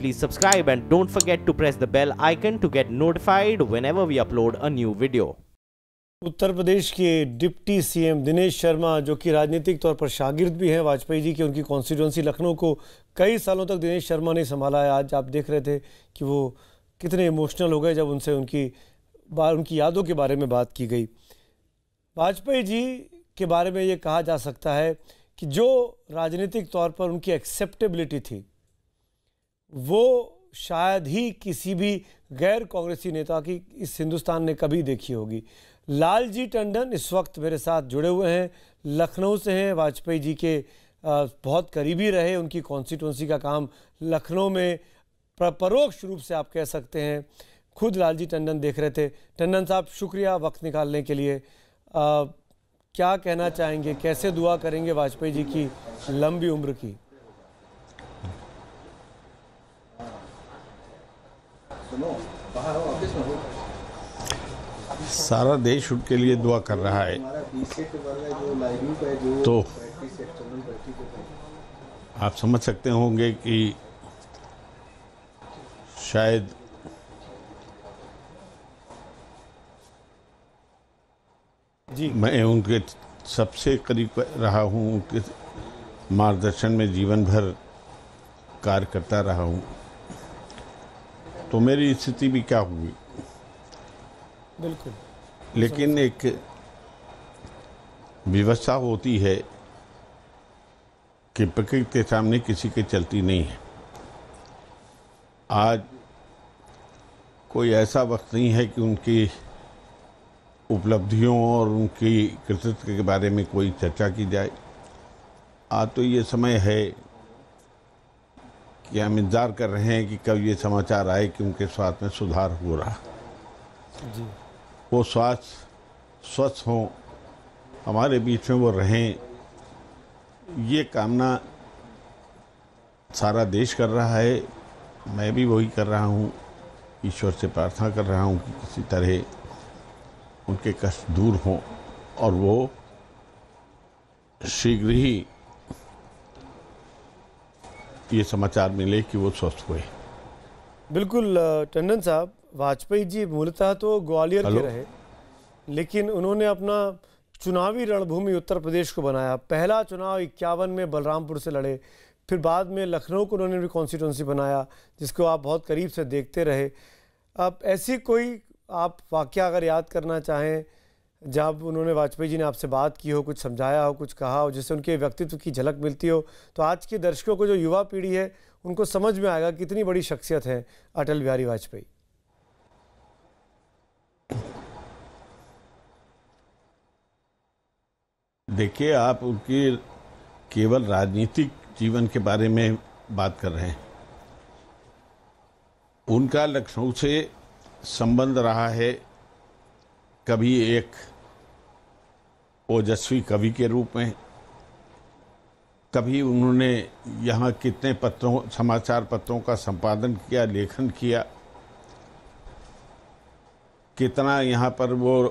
please subscribe and don't forget to press the bell icon to get notified whenever we upload a new video. Uttar Pradesh के deputy CM Dinesh Sharma, जो कि राजनीतिक तौर पर शागिर्द भी हैं वाजपेयी जी के, उनकी कॉन्स्टिट्यूंसी लखनऊ को कई सालों तक दिनेश शर्मा ने संभाला है। आज आप देख रहे थे कि वो कितने इमोशनल हो गए जब उनसे उनकी यादों के बारे में बात की गई। वाजपेयी जी के बारे में ये कहा जा सकता है कि जो राजनीतिक तौर पर उनकी एक्सेप्टेबिलिटी थी वो शायद ही किसी भी गैर कांग्रेसी नेता की इस हिंदुस्तान ने कभी देखी होगी। लालजी टंडन इस वक्त मेरे साथ जुड़े हुए हैं, लखनऊ से हैं, वाजपेयी जी के बहुत करीबी रहे, उनकी कॉन्स्टिट्यूंसी का काम लखनऊ में परोक्ष रूप से आप कह सकते हैं खुद लालजी टंडन देख रहे थे। टंडन साहब, शुक्रिया वक्त निकालने के लिए। क्या कहना चाहेंगे, कैसे दुआ करेंगे वाजपेयी जी की लंबी उम्र की? सारा देश उनके लिए दुआ कर रहा है, तो आप समझ सकते होंगे कि शायद जी मैं उनके सबसे करीब रहा हूँ, उनके मार्गदर्शन में जीवन भर कार्य करता रहा हूँ, तो मेरी स्थिति भी क्या हुई। बिल्कुल, लेकिन एक व्यवस्था होती है कि प्रकृति के सामने किसी की चलती नहीं है। आज कोई ऐसा वक्त नहीं है कि उनकी उपलब्धियों और उनकी कृतित्व के बारे में कोई चर्चा की जाए। आज तो ये समय है कि हम इंतज़ार कर रहे हैं कि कब ये समाचार आए कि उनके स्वास्थ्य में सुधार हो रहा, जी वो स्वास्थ्य स्वस्थ हों, हमारे बीच में वो रहें, ये कामना सारा देश कर रहा है। मैं भी वही कर रहा हूँ, ईश्वर से प्रार्थना कर रहा हूँ कि किसी तरह उनके कष्ट दूर हों और वो शीघ्र ही ये समाचार मिले कि वो स्वस्थ हुए। बिल्कुल टंडन साहब, वाजपेयी जी मूलतः तो ग्वालियर के रहे, लेकिन उन्होंने अपना चुनावी रणभूमि उत्तर प्रदेश को बनाया। पहला चुनाव 51 में बलरामपुर से लड़े, फिर बाद में लखनऊ को उन्होंने भी कॉन्स्टिट्यूंसी बनाया, जिसको आप बहुत करीब से देखते रहे। अब ऐसी कोई आप वाकया अगर याद करना चाहें जब उन्होंने वाजपेयी जी ने आपसे बात की हो, कुछ समझाया हो, कुछ कहा हो, जिससे उनके व्यक्तित्व की झलक मिलती हो, तो आज के दर्शकों को, जो युवा पीढ़ी है, उनको समझ में आएगा कितनी बड़ी शख्सियत है अटल बिहारी वाजपेयी। देखिए, आप उनके केवल राजनीतिक जीवन के बारे में बात कर रहे हैं। उनका लखनऊ से संबंध रहा है, कभी एक ओजस्वी कवि के रूप में, कभी उन्होंने यहाँ कितने समाचार पत्रों का संपादन किया, लेखन किया, कितना यहाँ पर वो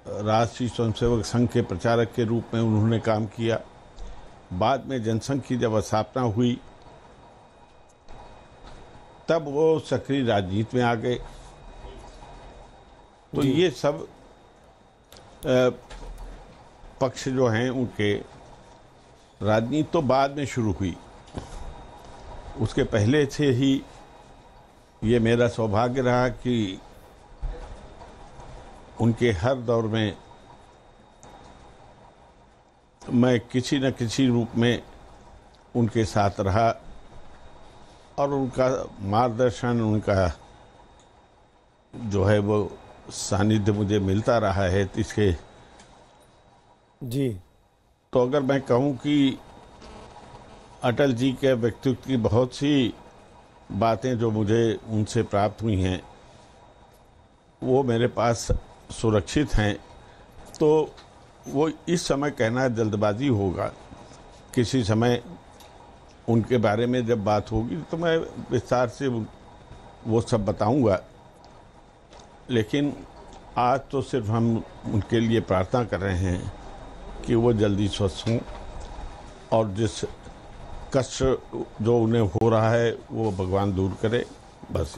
राष्ट्रीय स्वयंसेवक संघ के प्रचारक के रूप में उन्होंने काम किया। बाद में जनसंघ की जब स्थापना हुई तब वो सक्रिय राजनीति में आ गए। तो ये सब पक्ष जो हैं उनके, राजनीति तो बाद में शुरू हुई, उसके पहले से ही ये मेरा सौभाग्य रहा कि उनके हर दौर में मैं किसी न किसी रूप में उनके साथ रहा और उनका मार्गदर्शन, उनका जो है वो सानिध्य मुझे मिलता रहा है। इसके जी, तो अगर मैं कहूँ कि अटल जी के व्यक्तित्व की बहुत सी बातें जो मुझे उनसे प्राप्त हुई हैं वो मेरे पास सुरक्षित हैं, तो वो इस समय कहना जल्दबाजी होगा। किसी समय उनके बारे में जब बात होगी तो मैं विस्तार से वो सब बताऊंगा, लेकिन आज तो सिर्फ हम उनके लिए प्रार्थना कर रहे हैं कि वो जल्दी स्वस्थ हों और जिस कष्ट जो उन्हें हो रहा है वो भगवान दूर करे, बस।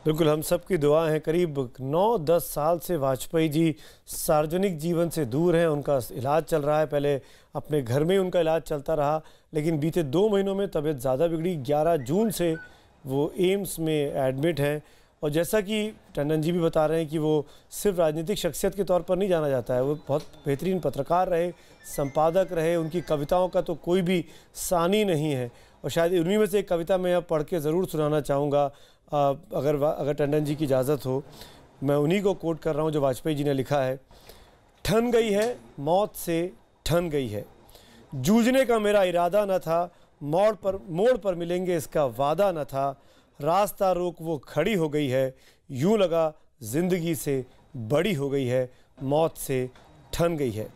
बिल्कुल, हम सब की दुआ है। करीब 9-10 साल से वाजपेयी जी सार्वजनिक जीवन से दूर हैं। उनका इलाज चल रहा है, पहले अपने घर में उनका इलाज चलता रहा, लेकिन बीते 2 महीनों में तबीयत ज़्यादा बिगड़ी। 11 जून से वो एम्स में एडमिट हैं। और जैसा कि टंडन जी भी बता रहे हैं कि वो सिर्फ राजनीतिक शख्सियत के तौर पर नहीं जाना जाता है, वो बहुत बेहतरीन पत्रकार रहे, संपादक रहे। उनकी कविताओं का तो कोई भी सानी नहीं है। और शायद उन्हीं में से एक कविता मैं अब पढ़ के ज़रूर सुनाना चाहूँगा, अगर टंडन जी की इजाज़त हो। मैं उन्हीं को कोट कर रहा हूँ जो वाजपेयी जी ने लिखा है। ठन गई है मौत से, ठन गई है, जूझने का मेरा इरादा न था, मोड़ पर मिलेंगे इसका वादा न था, रास्ता रोक वो खड़ी हो गई है, यूं लगा ज़िंदगी से बड़ी हो गई है, मौत से ठन गई है।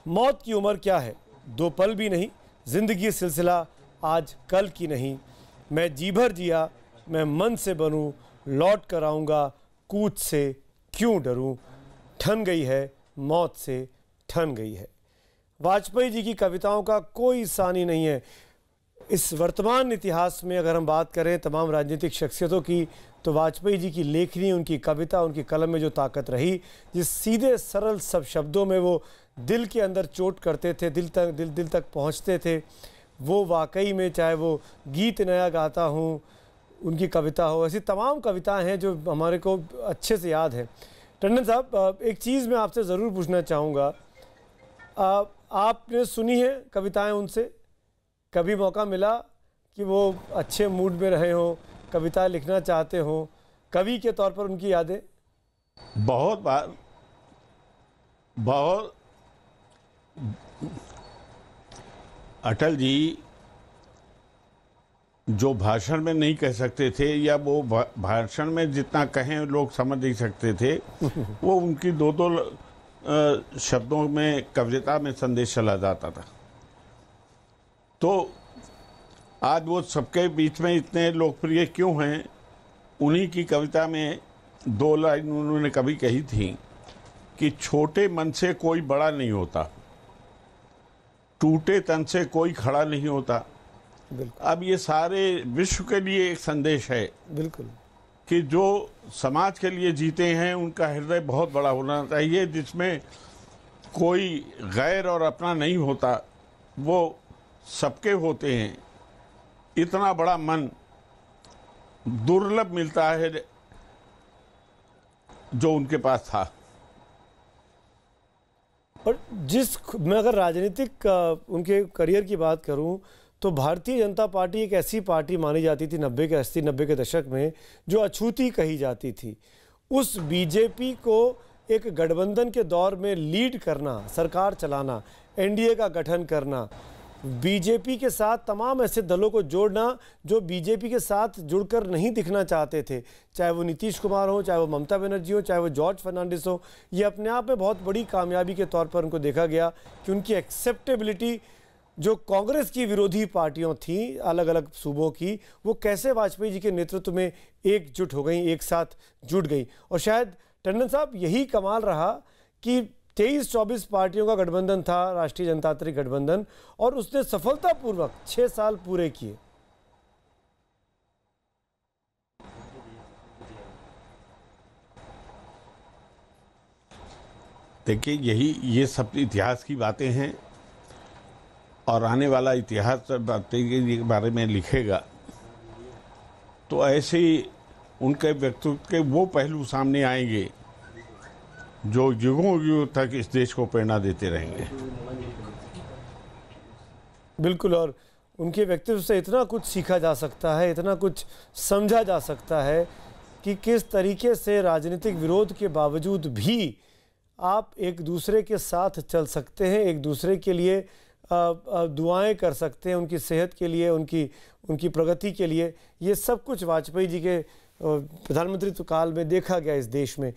मौत की उम्र क्या है, 2 पल भी नहीं, ज़िंदगी सिलसिला आज कल की नहीं, मैं जी भर जिया, मैं मन से बनूं, लौट कर आऊँगा, कूच से क्यों डरूं, ठन गई है मौत से ठन गई है। वाजपेयी जी की कविताओं का कोई सानी नहीं है। इस वर्तमान इतिहास में अगर हम बात करें तमाम राजनीतिक शख्सियतों की, तो वाजपेयी जी की लेखनी, उनकी कविता, उनकी कलम में जो ताकत रही, जिस सीधे सरल सब शब्दों में वो दिल के अंदर चोट करते थे, दिल तक पहुंचते थे, वो वाकई में, चाहे वो गीत नया गाता हूँ उनकी कविता हो, ऐसी तमाम कविताएं हैं जो हमारे को अच्छे से याद है। टंडन साहब, एक चीज़ मैं आपसे ज़रूर पूछना चाहूँगा, आपने सुनी है कविताएं उनसे? कभी मौका मिला कि वो अच्छे मूड में रहे हों, कविता लिखना चाहते हों, कवि के तौर पर उनकी यादें? बहुत बार, बहुत। अटल जी जो भाषण में नहीं कह सकते थे, या वो भाषण में जितना कहें लोग समझ नहीं सकते थे, वो उनकी 2-2 शब्दों में कविता में संदेश चला जाता था। तो आज वो सबके बीच में इतने लोकप्रिय क्यों हैं? उन्हीं की कविता में 2 लाइन उन्होंने कभी कही थी कि छोटे मन से कोई बड़ा नहीं होता, टूटे तन से कोई खड़ा नहीं होता। अब ये सारे विश्व के लिए एक संदेश है, बिल्कुल, कि जो समाज के लिए जीते हैं उनका हृदय बहुत बड़ा होना चाहिए, जिसमें कोई गैर और अपना नहीं होता, वो सबके होते हैं। इतना बड़ा मन दुर्लभ मिलता है जो उनके पास था। और मैं अगर राजनीतिक उनके करियर की बात करूं, तो भारतीय जनता पार्टी एक ऐसी पार्टी मानी जाती थी 80-90 के दशक में, जो अछूती कही जाती थी। उस बीजेपी को एक गठबंधन के दौर में लीड करना, सरकार चलाना, एनडीए का गठन करना, बीजेपी के साथ तमाम ऐसे दलों को जोड़ना जो बीजेपी के साथ जुड़कर नहीं दिखना चाहते थे, चाहे वो नीतीश कुमार हो, चाहे वो ममता बनर्जी हो, चाहे वो जॉर्ज फर्नांडिस हो। ये अपने आप में बहुत बड़ी कामयाबी के तौर पर उनको देखा गया कि उनकी एक्सेप्टेबिलिटी जो कांग्रेस की विरोधी पार्टियों थी अलग अलग सूबों की, वो कैसे वाजपेयी जी के नेतृत्व में एकजुट हो गई, एक साथ जुट गई। और शायद टंडन साहब यही कमाल रहा कि 23-24 पार्टियों का गठबंधन था, राष्ट्रीय जनतांत्रिक गठबंधन, और उसने सफलतापूर्वक 6 साल पूरे किए। देखिए, ये सब इतिहास की बातें हैं, और आने वाला इतिहास बातें के बारे में लिखेगा, तो ऐसे ही उनके व्यक्तित्व के वो पहलू सामने आएंगे जो युगों युगों तक इस देश को प्रेरणा देते रहेंगे। बिल्कुल, और उनके व्यक्तित्व से इतना कुछ सीखा जा सकता है, इतना कुछ समझा जा सकता है कि किस तरीके से राजनीतिक विरोध के बावजूद भी आप एक दूसरे के साथ चल सकते हैं, एक दूसरे के लिए दुआएं कर सकते हैं, उनकी सेहत के लिए, उनकी प्रगति के लिए। ये सब कुछ वाजपेयी जी के प्रधानमंत्री काल में देखा गया इस देश में।